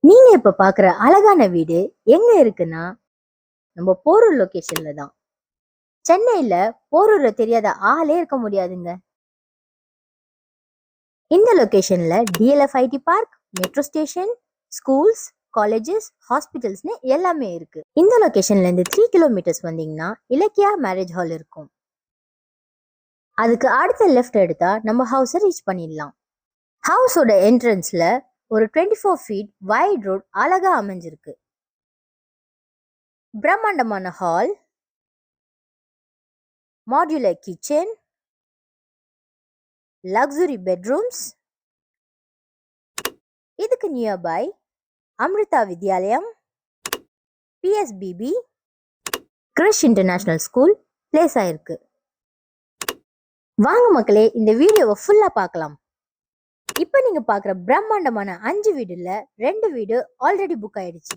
நீங்க இப்ப பாக்குற அழகான வீடு எங்க இருக்குன்னா நம்ம போரூர் லொகேஷன்ல தான். சென்னையில போரூர்ல தெரியாத ஆளே இருக்க முடியாதுங்க. இந்த லொகேஷன்ல DLF IT park, metro station, schools, colleges, ஹாஸ்பிட்டல்ஸ்னு எல்லாமே இருக்கு. இந்த லொகேஷன்ல இருந்து 3 கிலோமீட்டர்ஸ் வந்தீங்கன்னா இலக்கியா மேரேஜ் ஹால் இருக்கும். அதுக்கு அடுத்த லெஃப்ட் எடுத்தா நம்ம ஹவுஸை ரீச் பண்ணிடலாம். ஹவுஸோட என்ட்ரன்ஸ்ல ஒரு 24 ஃபீட் வைட் ரோட் அழகா அமைஞ்சிருக்கு. பிரம்மாண்டமான hall, modular kitchen, luxury bedrooms, இதுக்கு nearby Amrita Vidyalayam, PSBB, Krish international school place ஆயிருக்கு. வாங்க மக்களே, இந்த வீடியோவை ஃபுல்லா பார்க்கலாம். இப்போ நீங்க பார்க்குற பிரம்மாண்டமான 5 வீடுல 2 வீடு ஆல்ரெடி புக் ஆயிடுச்சு.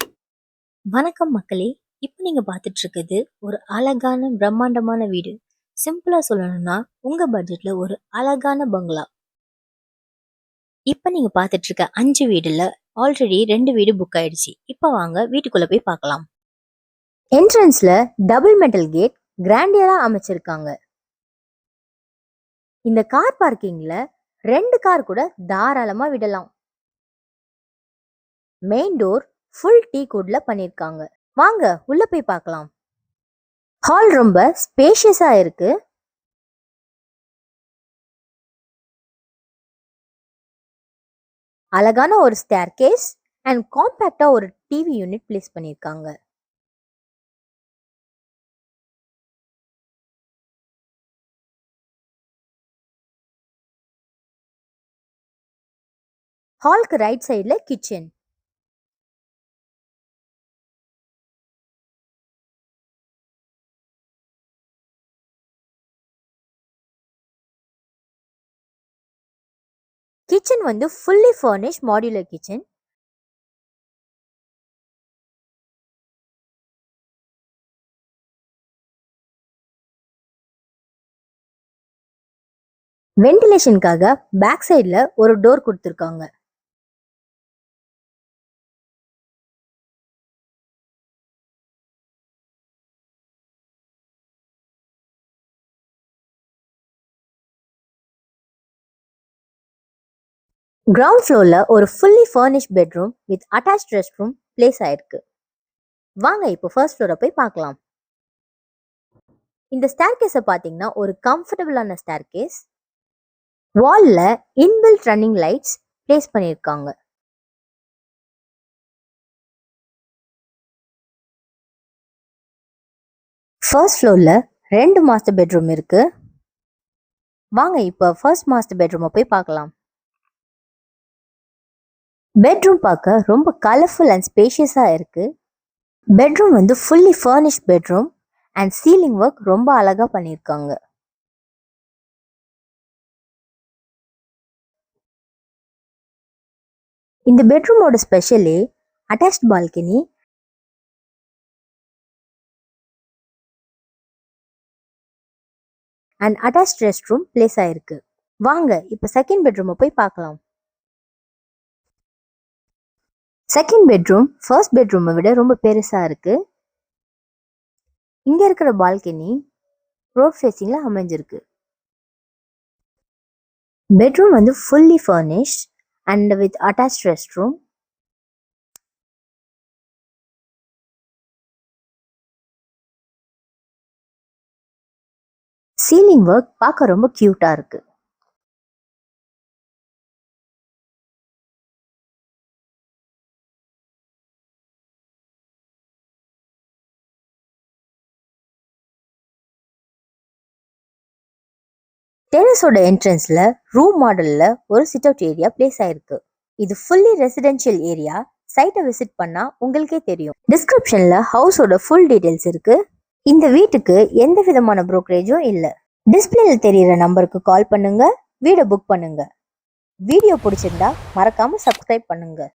வணக்கம் மக்களே, இப்போ நீங்க பார்த்துட்டு இருக்குது ஒரு அழகான பிரம்மாண்டமான வீடு. சிம்பிளா சொல்லணும்னா உங்க பட்ஜெட்ல ஒரு அழகான பங்களா. இப்ப நீங்க பார்த்துட்டு இருக்க 5 வீடுல ஆல்ரெடி 2 வீடு புக் ஆயிடுச்சு. இப்ப வாங்க வீட்டுக்குள்ள போய் பார்க்கலாம். என்ட்ரன்ஸ்ல டபுள் மெட்டல் கேட் கிராண்டியரா அமைச்சிருக்காங்க. இந்த கார் பார்க்கிங்ல 2 கார் கூட தாராளமா விடலாம். மெயின் டோர் ஃபுல் டீ குட்ல பண்ணிருக்காங்க. வாங்க உள்ள போய் பார்க்கலாம். ஹால் ரொம்ப ஸ்பேஷியஸா இருக்கு. அழகான ஒரு ஸ்டேர்கேஸ் அண்ட் காம்பேக்டா ஒரு டிவி யூனிட் பிளேஸ் பண்ணிருக்காங்க. ஹால்க்கு ரைட் சைடுல கிச்சன். கிச்சன் வந்து ஃபுல்லி ஃபர்னிஷ்ட் மாடுலர் கிச்சன். வென்டிலேஷனுக்காக பேக் சைடுல ஒரு டோர் கொடுத்துருக்காங்க. கிரவுண்ட் ஃப்ளோர்ல ஒரு fully furnished bedroom with attached restroom place ஆயிருக்கு. வாங்க இப்போ ஃபர்ஸ்ட் ஃப்ளோரை போய் பார்க்கலாம். இந்த ஸ்டேர்கேஸை பார்த்தீங்கன்னா ஒரு கம்ஃபர்டபுளான ஸ்டேர்கேஸ். வால்ல இன்பில்ட் ரன்னிங் லைட்ஸ் பிளேஸ் பண்ணியிருக்காங்க. ஃபர்ஸ்ட் ஃப்ளோர்ல 2 மாஸ்டர் பெட்ரூம் இருக்கு. வாங்க இப்போ ஃபர்ஸ்ட் மாஸ்டர் பெட்ரூமை போய் பார்க்கலாம். பெட்ரூம் பார்க்க ரொம்ப கலர்ஃபுல் அண்ட் ஸ்பேஷியஸா இருக்கு. பெட்ரூம் வந்து fully furnished bedroom and ceiling work ரொம்ப அழகா பண்ணியிருக்காங்க. இந்த பெட்ரூமோட ஸ்பெஷலே attached balcony and attached restroom place ஆயிருக்கு. வாங்க இப்போ செகண்ட் பெட்ரூமை போய் பார்க்கலாம். செகண்ட் பெட்ரூம் ஃபர்ஸ்ட் பெட்ரூமை விட ரொம்ப பெருசா இருக்கு. இங்க இருக்கிற பால்கனி ரோட் ஃபேசிங்ல அமைஞ்சிருக்கு. பெட்ரூம் வந்து fully furnished and with attached rest room. Ceiling work பார்க்க ரொம்ப கியூட்டா இருக்கு. டெரஸோட என்ட்ரன்ஸ்ல ரூம் மாடல்ல ஒரு சிட் அவுட் ஏரியா பிளேஸ் ஆயிருக்கு. இது ஃபுல்லி ரெசிடென்ஷியல் ஏரியா. சைட்டை விசிட் பண்ணா உங்களுக்கே தெரியும். டிஸ்கிரிப்ஷன்ல ஹவுஸோட ஃபுல் டீடைல்ஸ் இருக்கு. இந்த வீட்டுக்கு எந்த விதமான புரோக்கரேஜும் இல்ல. டிஸ்பிளேல தெரியுற நம்பருக்கு கால் பண்ணுங்க, வீடை புக் பண்ணுங்க. வீடியோ பிடிச்சிருந்தா மறக்காம சப்ஸ்கிரைப் பண்ணுங்க.